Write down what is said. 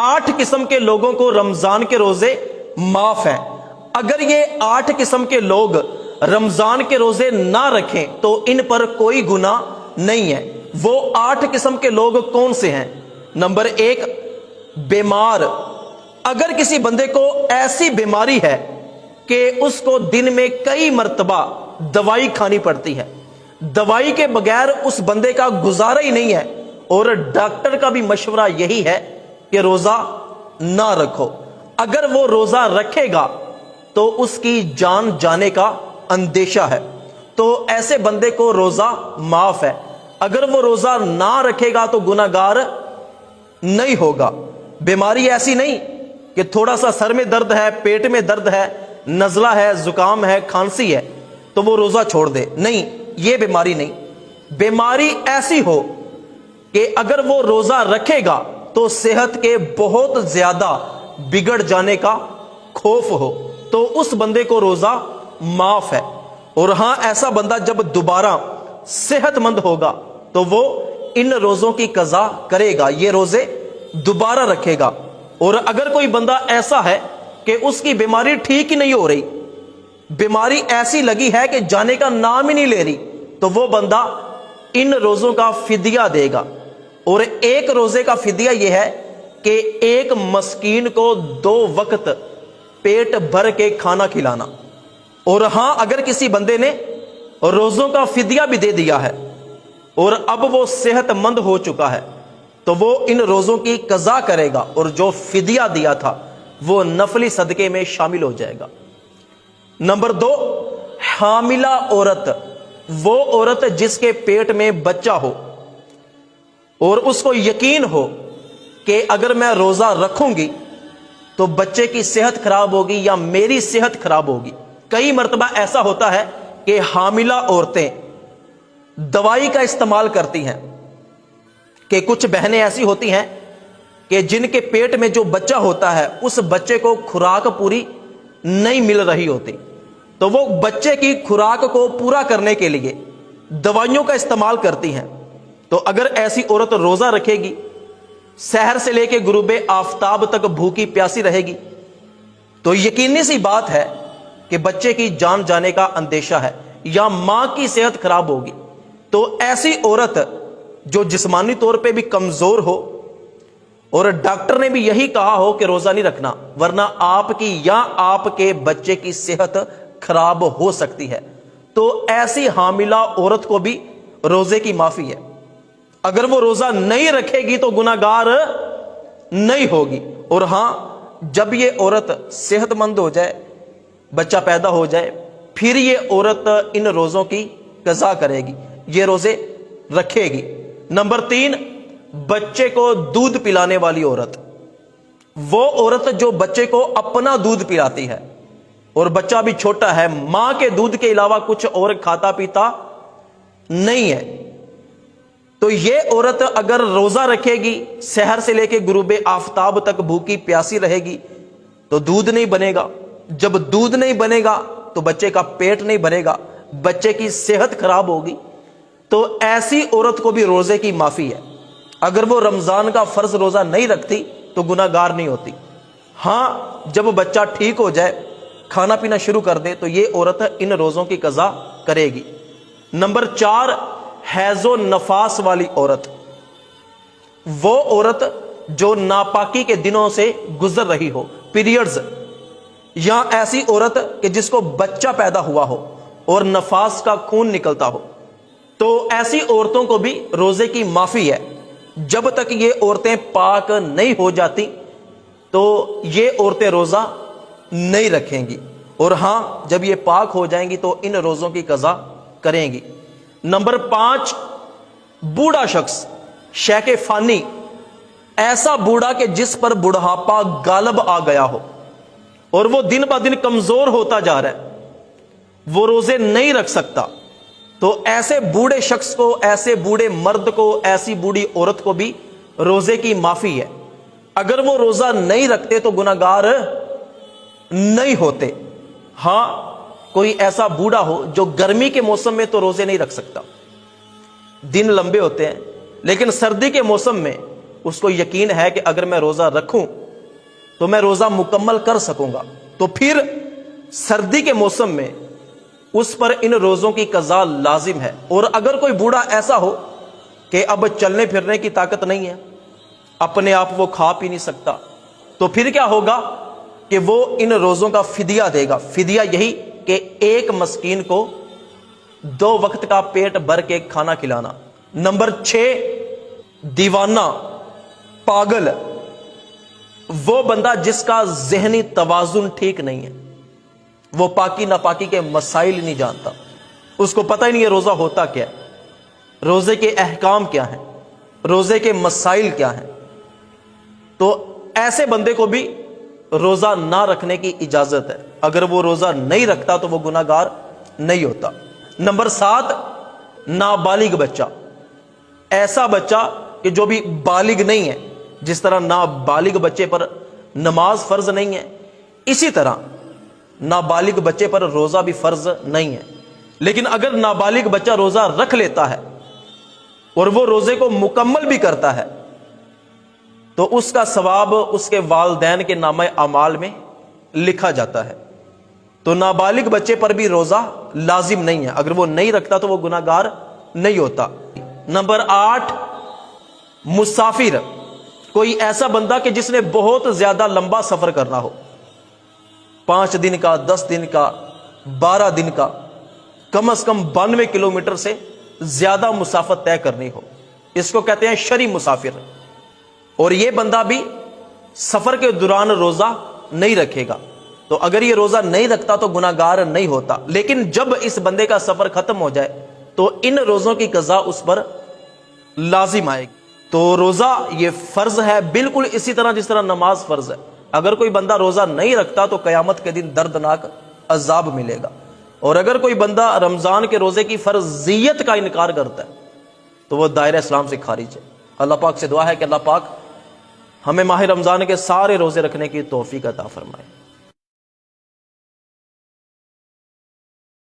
8 किस्म के लोगों को रमजान के रोजे माफ हैं। अगर ये 8 किस्म के लोग रमजान के रोजे ना रखें तो इन पर कोई गुनाह नहीं है। वो 8 किस्म के लोग कौन से हैं? नंबर 1, बीमार। अगर किसी बंदे को ऐसी बीमारी है कि उसको दिन में कई मर्तबा दवाई खानी पड़ती है, दवाई के बगैर उस बंदे का गुजारा ही नहीं है, और डॉक्टर का भी मशवरा यही है कि रोजा ना रखो। अगर वो रोजा रखेगा तो उसकी जान जाने का अंदेशा है, तो ऐसे बंदे को रोजा माफ है। अगर वो रोजा ना रखेगा तो गुनाहगार नहीं होगा। बीमारी ऐसी नहीं कि थोड़ा सा सर में दर्द है, पेट में दर्द है, नज़ला है, जुकाम है, खांसी है तो वो रोजा छोड़ दे, नहीं, ये बीमारी नहीं। बीमारी ऐसी हो कि अगर वो रोजा रखेगा तो सेहत के बहुत ज्यादा बिगड़ जाने का खौफ हो, तो उस बंदे को रोजा माफ है। और हां, ऐसा बंदा जब दोबारा सेहतमंद होगा तो वो इन रोजों की कज़ा करेगा, ये रोजे दोबारा रखेगा। और अगर कोई बंदा ऐसा है कि उसकी बीमारी ठीक ही नहीं हो रही, बीमारी ऐसी लगी है कि जाने का नाम ही नहीं ले रही, तो वो बंदा इन रोजों का फिदिया देगा। और एक रोजे का फिदिया यह है कि एक मस्कीन को 2 वक्त पेट भर के खाना खिलाना। और हां, अगर किसी बंदे ने रोजों का फिदिया भी दे दिया है और अब वो सेहतमंद हो चुका है तो वो इन रोजों की कज़ा करेगा और जो फिदिया दिया था वो नफली सदके में शामिल हो जाएगा। नंबर 2, हामिला औरत। वो औरत जिसके पेट में बच्चा हो और उसको यकीन हो कि अगर मैं रोजा रखूंगी तो बच्चे की सेहत खराब होगी या मेरी सेहत खराब होगी। कई मर्तबा ऐसा होता है कि हामिला औरतें दवाई का इस्तेमाल करती हैं, कि कुछ बहनें ऐसी होती हैं कि जिनके पेट में जो बच्चा होता है उस बच्चे को खुराक पूरी नहीं मिल रही होती, तो वो बच्चे की खुराक को पूरा करने के लिए दवाइयों का इस्तेमाल करती हैं। तो अगर ऐसी औरत रोजा रखेगी, सहर से लेकर गुरूबे आफताब तक भूखी प्यासी रहेगी, तो यकीनी सी बात है कि बच्चे की जान जाने का अंदेशा है या मां की सेहत खराब होगी। तो ऐसी औरत जो जिस्मानी तौर पे भी कमजोर हो और डॉक्टर ने भी यही कहा हो कि रोजा नहीं रखना वरना आपकी या आपके बच्चे की सेहत खराब हो सकती है, तो ऐसी हामिला औरत को भी रोजे की माफी है। अगर वो रोजा नहीं रखेगी तो गुनाहगार नहीं होगी। और हां, जब ये औरत सेहतमंद हो जाए, बच्चा पैदा हो जाए, फिर ये औरत इन रोजों की कज़ा करेगी, ये रोजे रखेगी। नंबर 3, बच्चे को दूध पिलाने वाली औरत। वो औरत जो बच्चे को अपना दूध पिलाती है और बच्चा भी छोटा है, मां के दूध के अलावा कुछ और खाता पीता नहीं है, तो ये औरत अगर रोजा रखेगी, सहर से लेकर गुरूबे आफताब तक भूखी प्यासी रहेगी तो दूध नहीं बनेगा। जब दूध नहीं बनेगा तो बच्चे का पेट नहीं भरेगा, बच्चे की सेहत खराब होगी। तो ऐसी औरत को भी रोजे की माफी है। अगर वो रमजान का फर्ज रोजा नहीं रखती तो गुनाहगार नहीं होती। हां, जब बच्चा ठीक हो जाए, खाना पीना शुरू कर दे, तो ये औरत इन रोजों की कज़ा करेगी। नंबर 4, हैजो नफास वाली औरत। वो औरत जो नापाकी के दिनों से गुजर रही हो, पीरियड्स, या ऐसी औरत कि जिसको बच्चा पैदा हुआ हो और नफास का खून निकलता हो, तो ऐसी औरतों को भी रोजे की माफी है। जब तक ये औरतें पाक नहीं हो जाती तो ये औरतें रोजा नहीं रखेंगी, और हां, जब ये पाक हो जाएंगी तो इन रोजों की कज़ा करेंगी। नंबर 5, बूढ़ा शख्स, शेख फानी। ऐसा बूढ़ा कि जिस पर बुढ़ापा गालब आ गया हो और वो दिन ब दिन कमजोर होता जा रहा है, वो रोजे नहीं रख सकता, तो ऐसे बूढ़े शख्स को, ऐसे बूढ़े मर्द को, ऐसी बूढ़ी औरत को भी रोजे की माफी है। अगर वो रोजा नहीं रखते तो गुनाहगार नहीं होते। हां, कोई ऐसा बूढ़ा हो जो गर्मी के मौसम में तो रोजे नहीं रख सकता, दिन लंबे होते हैं, लेकिन सर्दी के मौसम में اس کو یقین ہے کہ اگر میں روزہ رکھوں تو میں روزہ مکمل کر سکوں گا، تو پھر سردی کے موسم میں اس پر ان روزوں کی قضا لازم ہے۔ اور اگر کوئی بوڑھا ایسا ہو کہ اب چلنے پھرنے کی طاقت نہیں ہے، اپنے آپ وہ کھا پی نہیں سکتا، تو پھر کیا ہوگا کہ وہ ان روزوں کا فدیہ دے گا۔ فدیہ یہی کہ ایک مسکین کو 2 وقت کا پیٹ بھر کے کھانا کھلانا۔ نمبر 6، دیوانہ، پاگل، وہ بندہ جس کا ذہنی توازن ٹھیک نہیں ہے، وہ پاکی ناپاکی کے مسائل نہیں جانتا، اس کو پتہ ہی نہیں ہے روزہ ہوتا کیا ہے، روزے کے احکام کیا ہیں، روزے کے مسائل کیا ہیں، تو ایسے بندے کو بھی روزہ نہ رکھنے کی اجازت ہے۔ اگر وہ روزہ نہیں رکھتا تو وہ گناہ گار نہیں ہوتا۔ نمبر 7، نابالغ بچہ، ایسا بچہ کہ جو بھی بالغ نہیں ہے۔ جس طرح نابالغ بچے پر نماز فرض نہیں ہے، اسی طرح نابالغ بچے پر روزہ بھی فرض نہیں ہے۔ لیکن اگر نابالغ بچہ روزہ رکھ لیتا ہے اور وہ روزے کو مکمل بھی کرتا ہے تو اس کا ثواب اس کے والدین کے نامہ اعمال میں لکھا جاتا ہے۔ تو نابالغ بچے پر بھی روزہ لازم نہیں ہے، اگر وہ نہیں رکھتا تو وہ گناہ گار نہیں ہوتا۔ نمبر 8، مسافر، کوئی ایسا بندہ کہ جس نے بہت زیادہ لمبا سفر کرنا ہو، 5 دن کا، 10 دن کا، 12 دن کا، کم از کم 92 کلومیٹر سے زیادہ مسافت طے کرنی ہو، اس کو کہتے ہیں شرعی مسافر۔ اور یہ بندہ بھی سفر کے دوران روزہ نہیں رکھے گا، تو اگر یہ روزہ نہیں رکھتا تو گناہ گار نہیں ہوتا۔ لیکن جب اس بندے کا سفر ختم ہو جائے تو ان روزوں کی قضا اس پر لازم آئے گی۔ تو روزہ یہ فرض ہے، بالکل اسی طرح جس طرح نماز فرض ہے۔ اگر کوئی بندہ روزہ نہیں رکھتا تو قیامت کے دن دردناک عذاب ملے گا۔ اور اگر کوئی بندہ رمضان کے روزے کی فرضیت کا انکار کرتا ہے تو وہ دائرہ اسلام سے خارج ہے۔ اللہ پاک سے دعا ہے کہ اللہ پاک ہمیں ماہ رمضان کے سارے روزے رکھنے کی توفیق عطا فرمائے۔